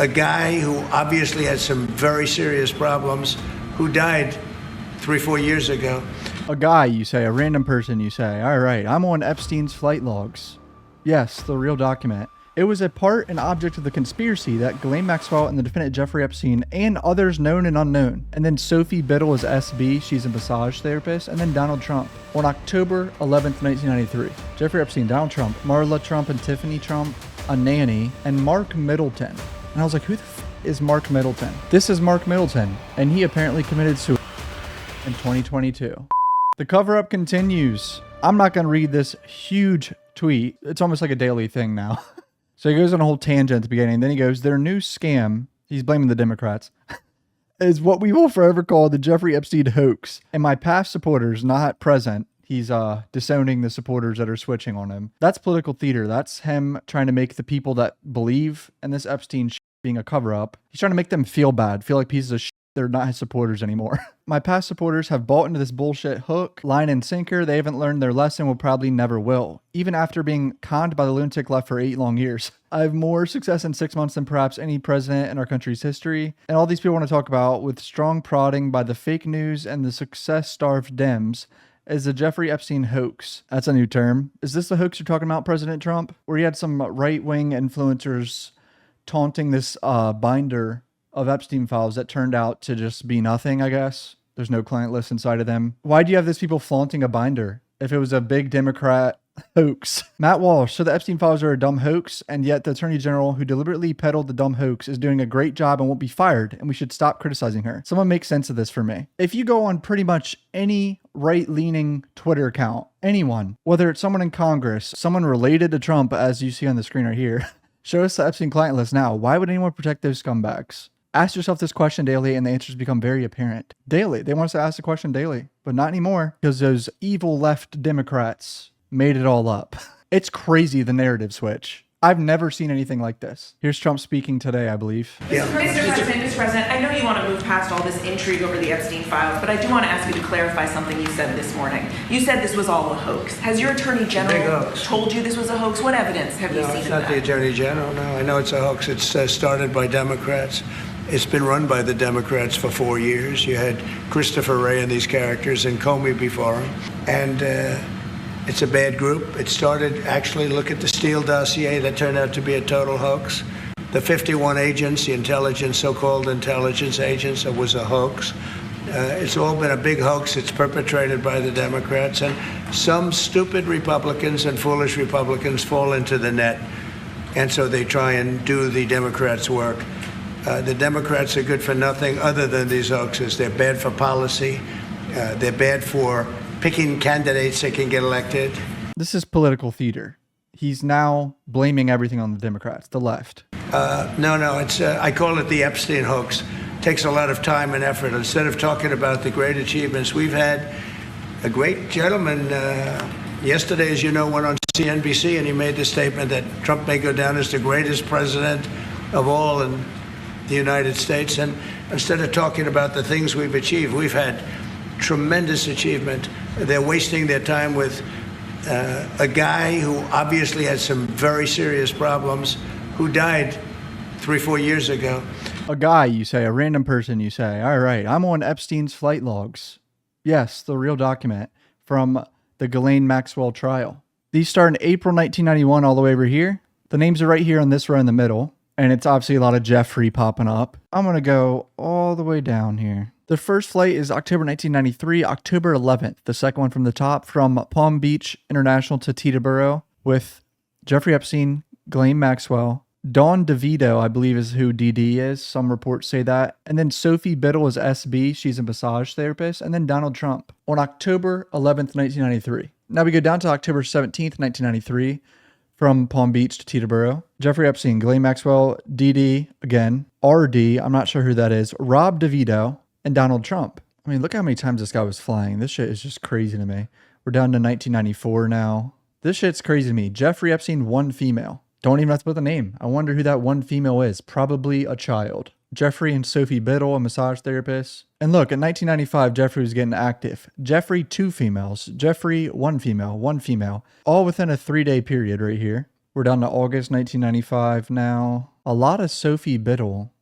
a guy who obviously had some very serious problems, who died 3-4 years ago. A guy, you say, a random person, you say. All right, I'm on Epstein's flight logs. Yes, the real document. It was a part and object of the conspiracy that Ghislaine Maxwell and the defendant Jeffrey Epstein and others known and unknown. And then Sophie Biddle is SB, she's a massage therapist. And then Donald Trump. On October 11th, 1993, Jeffrey Epstein, Donald Trump, Marla Trump and Tiffany Trump, a nanny, and Mark Middleton. And I was like, who the is Mark Middleton? This is Mark Middleton, and he apparently committed suicide in 2022. The cover-up continues. I'm not going to read this huge tweet. It's almost like a daily thing now. So he goes on a whole tangent at the beginning. Then he goes, their new scam, he's blaming the Democrats, is what we will forever call the Jeffrey Epstein hoax. And my past supporters, not present, he's disowning the supporters that are switching on him. That's political theater. That's him trying to make the people that believe in this Epstein shit being a cover-up. He's trying to make them feel bad, feel like pieces of shit. They're not his supporters anymore. My past supporters have bought into this bullshit hook, line and sinker. They haven't learned their lesson, will probably never will. Even after being conned by the lunatic left for 8 long years. I have more success in 6 months than perhaps any president in our country's history. And all these people want to talk about, with strong prodding by the fake news and the success-starved Dems, is the Jeffrey Epstein hoax. That's a new term. Is this the hoax you're talking about, President Trump? Where you had some right-wing influencers taunting this binder of Epstein files that turned out to just be nothing, I guess. There's no client list inside of them. Why do you have these people flaunting a binder if it was a big Democrat hoax? Matt Walsh, so the Epstein files are a dumb hoax, and yet the Attorney General who deliberately peddled the dumb hoax is doing a great job and won't be fired, and we should stop criticizing her. Someone make sense of this for me. If you go on pretty much any right-leaning Twitter account, anyone, whether it's someone in Congress, someone related to Trump, as you see on the screen right here, show us the Epstein client list now. Why would anyone protect those scumbags? Ask yourself this question daily, and the answers become very apparent. Daily. They want us to ask the question daily, but not anymore, because those evil left Democrats made it all up. It's crazy, the narrative switch. I've never seen anything like this. Here's Trump speaking today, I believe. Mr. President, I know you want to move past all this intrigue over the Epstein files, but I do want to ask you to clarify something you said this morning. You said this was all a hoax. Has your Attorney General told you this was a hoax? What evidence have you seen of that? No, it's not the Attorney General, no. I know it's a hoax. It's started by Democrats. It's been run by the Democrats for 4 years. You had Christopher Wray and these characters and Comey before him. And it's a bad group. It started, actually, look at the Steele dossier that turned out to be a total hoax. The 51 agents, the intelligence, so-called intelligence agents, it was a hoax. It's all been a big hoax. It's perpetrated by the Democrats. And some stupid Republicans and foolish Republicans fall into the net. And so they try and do the Democrats' work. The Democrats are good for nothing other than these hoaxes. They're bad for policy. They're bad for picking candidates that can get elected. This is political theater. He's now blaming everything on the Democrats, the left. No, it's I call it the Epstein hoax. It takes a lot of time and effort. Instead of talking about the great achievements, we've had a great gentleman yesterday, as you know, went on CNBC and he made the statement that Trump may go down as the greatest president of all in the United States. And instead of talking about the things we've achieved, we've had tremendous achievement. They're wasting their time with a guy who obviously had some very serious problems, who died 3-4 years ago. A guy, you say, a random person, you say. All right, I'm on Epstein's flight logs. Yes, the real document from the Ghislaine Maxwell trial. These start in April 1991 all the way over here. The names are right here on this row in the middle. And it's obviously a lot of Jeffrey popping up. I'm going to go all the way down here. The first flight is October 1993, October 11th. The second one from the top, from Palm Beach International to Teterboro, with Jeffrey Epstein, Ghislaine Maxwell, Dawn DeVito, I believe is who DD is. Some reports say that. And then Sophie Biddle is SB. She's a massage therapist. And then Donald Trump on October 11th, 1993. Now we go down to October 17th, 1993. From Palm Beach to Teterboro. Jeffrey Epstein, Ghislaine Maxwell, DD, again, RD, I'm not sure who that is, Rob DeVito, and Donald Trump. I mean, look how many times this guy was flying. This shit is just crazy to me. We're down to 1994 now. This shit's crazy to me. Jeffrey Epstein, one female. Don't even have to put the name. I wonder who that one female is. Probably a child. Jeffrey and Sophie Biddle, a massage therapist. And look, in 1995, Jeffrey was getting active. Jeffrey, 2 females. Jeffrey, 1 female, 1 female. All within a 3-day period right here. We're down to August 1995 now. A lot of Sophie Biddle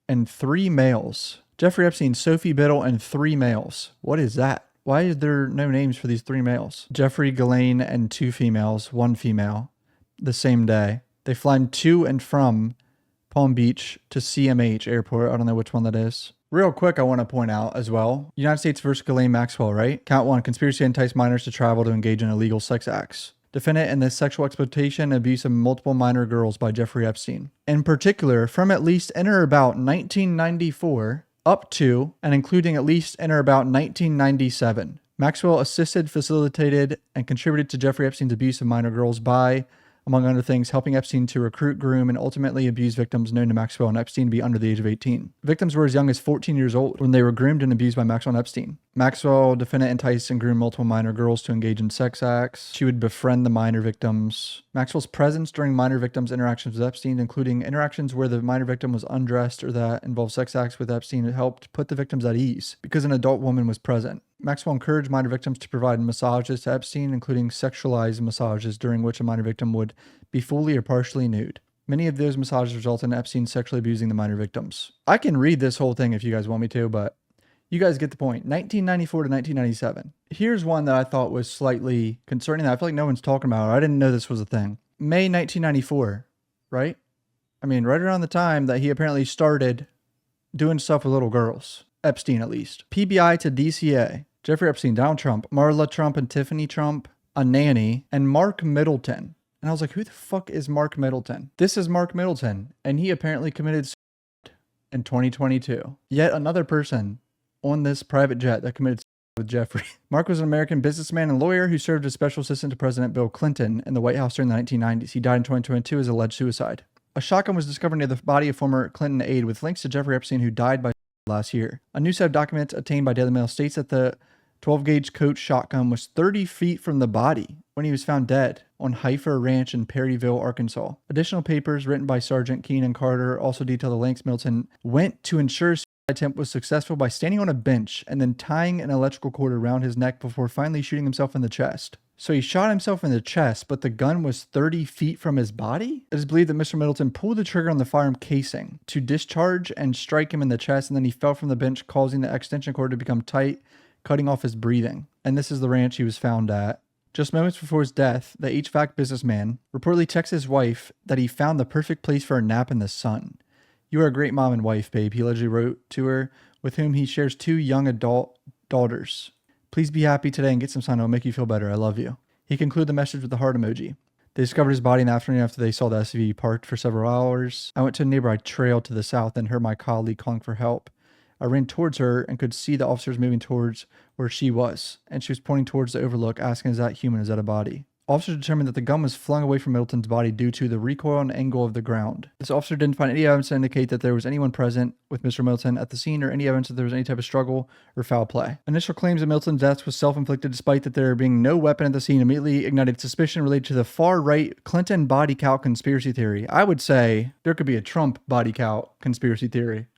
and 3 males. Jeffrey Epstein, Sophie Biddle, and 3 males. What is that? Why is there no names for these 3 males? Jeffrey Ghislaine and 2 females, 1 female, the same day. They fly to and from Palm Beach to CMH Airport. I don't know which one that is. Real quick, I want to point out as well, United States versus Ghislaine Maxwell, right? Count 1, conspiracy to entice minors to travel to engage in illegal sex acts. Defendant in the sexual exploitation and abuse of multiple minor girls by Jeffrey Epstein. In particular, from at least in or about 1994 up to and including at least in or about 1997. Maxwell assisted, facilitated, and contributed to Jeffrey Epstein's abuse of minor girls by, among other things, helping Epstein to recruit, groom, and ultimately abuse victims known to Maxwell and Epstein to be under the age of 18. Victims were as young as 14 years old when they were groomed and abused by Maxwell and Epstein. Maxwell, defendant, enticed and groomed multiple minor girls to engage in sex acts. She would befriend the minor victims. Maxwell's presence during minor victims' interactions with Epstein, including interactions where the minor victim was undressed or that involved sex acts with Epstein, helped put the victims at ease because an adult woman was present. Maxwell encouraged minor victims to provide massages to Epstein, including sexualized massages during which a minor victim would be fully or partially nude. Many of those massages resulted in Epstein sexually abusing the minor victims. I can read this whole thing if you guys want me to, but you guys get the point. 1994 to 1997. Here's one that I thought was slightly concerning that I feel like no one's talking about. I didn't know this was a thing. May 1994, right? I mean, right around the time that he apparently started doing stuff with little girls. Epstein, at least. PBI to DCA. Jeffrey Epstein, Donald Trump, Marla Trump and Tiffany Trump, a nanny, and Mark Middleton. And I was like, who the fuck is Mark Middleton? This is Mark Middleton, and he apparently committed suicide in 2022. Yet another person on this private jet that committed suicide with Jeffrey. Mark was an American businessman and lawyer who served as special assistant to President Bill Clinton in the White House during the 1990s. He died in 2022 as alleged suicide. A shotgun was discovered near the body of former Clinton aide with links to Jeffrey Epstein, who died by last year. A new set of documents obtained by Daily Mail states that the 12-gauge Colt shotgun was 30 feet from the body when he was found dead on Heifer Ranch in Perryville, Arkansas. Additional papers written by Sergeant Keenan Carter also detail the lengths Middleton went to ensure his attempt was successful by standing on a bench and then tying an electrical cord around his neck before finally shooting himself in the chest. So he shot himself in the chest, but the gun was 30 feet from his body? It is believed that Mr. Middleton pulled the trigger on the firearm casing to discharge and strike him in the chest, and then he fell from the bench, causing the extension cord to become tight, cutting off his breathing. And this is the ranch he was found at. Just moments before his death, the HVAC businessman reportedly texted his wife that he found the perfect place for a nap in the sun. "You are a great mom and wife, babe," he allegedly wrote to her, with whom he shares 2 young adult daughters. "Please be happy today and get some sun. It'll make you feel better. I love you." He concluded the message with the heart emoji. They discovered his body in the afternoon after they saw the SUV parked for several hours. "I went to a nearby trail to the south and heard my colleague calling for help. I ran towards her and could see the officers moving towards where she was, and she was pointing towards the overlook, asking, 'Is that human? Is that a body?' Officers determined that the gun was flung away from Middleton's body due to the recoil and angle of the ground. This officer didn't find any evidence to indicate that there was anyone present with Mr. Middleton at the scene or any evidence that there was any type of struggle or foul play. Initial claims that Middleton's death was self-inflicted despite that there being no weapon at the scene immediately ignited suspicion related to the far-right Clinton body count conspiracy theory. I would say there could be a Trump body count conspiracy theory.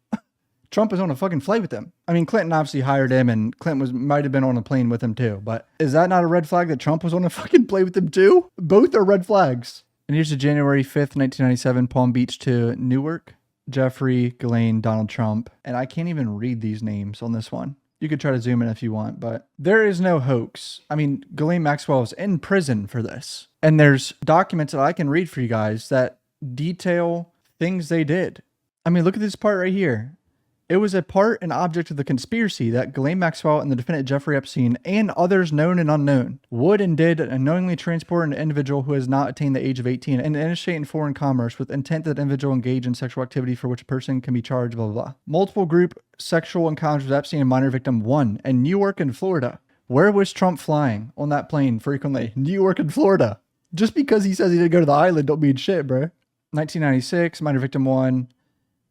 Trump was on a fucking flight with him. I mean, Clinton obviously hired him, and Clinton might have been on a plane with him too. But is that not a red flag that Trump was on a fucking plane with him too? Both are red flags. And here's the January 5th, 1997, Palm Beach to Newark. Jeffrey, Ghislaine, Donald Trump. And I can't even read these names on this one. You could try to zoom in if you want, but there is no hoax. I mean, Ghislaine Maxwell is in prison for this. And there's documents that I can read for you guys that detail things they did. I mean, look at this part right here. It was a part and object of the conspiracy that Ghislaine Maxwell and the defendant Jeffrey Epstein and others known and unknown would and did unknowingly transport an individual who has not attained the age of 18 and initiate in foreign commerce with intent that the individual engage in sexual activity for which a person can be charged, blah, blah, blah. Multiple group sexual encounters with Epstein and minor victim 1 in New York and Florida. Where was Trump flying on that plane frequently? New York and Florida. Just because he says he didn't go to the island don't mean shit, bro. 1996, minor victim 1,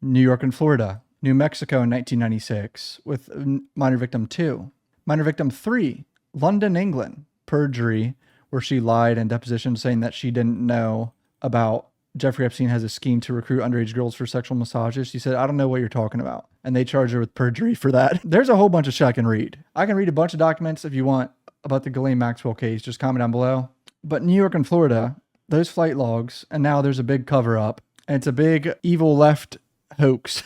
New York and Florida. New Mexico in 1996 with minor victim 2. Minor victim 3, London, England. Perjury, where she lied in deposition saying that she didn't know about Jeffrey Epstein has a scheme to recruit underage girls for sexual massages. She said, "I don't know what you're talking about." And they charged her with perjury for that. There's a whole bunch of shit I can read. I can read a bunch of documents if you want about the Ghislaine Maxwell case. Just comment down below. But New York and Florida, those flight logs, and now there's a big cover up. And it's a big evil left hoax.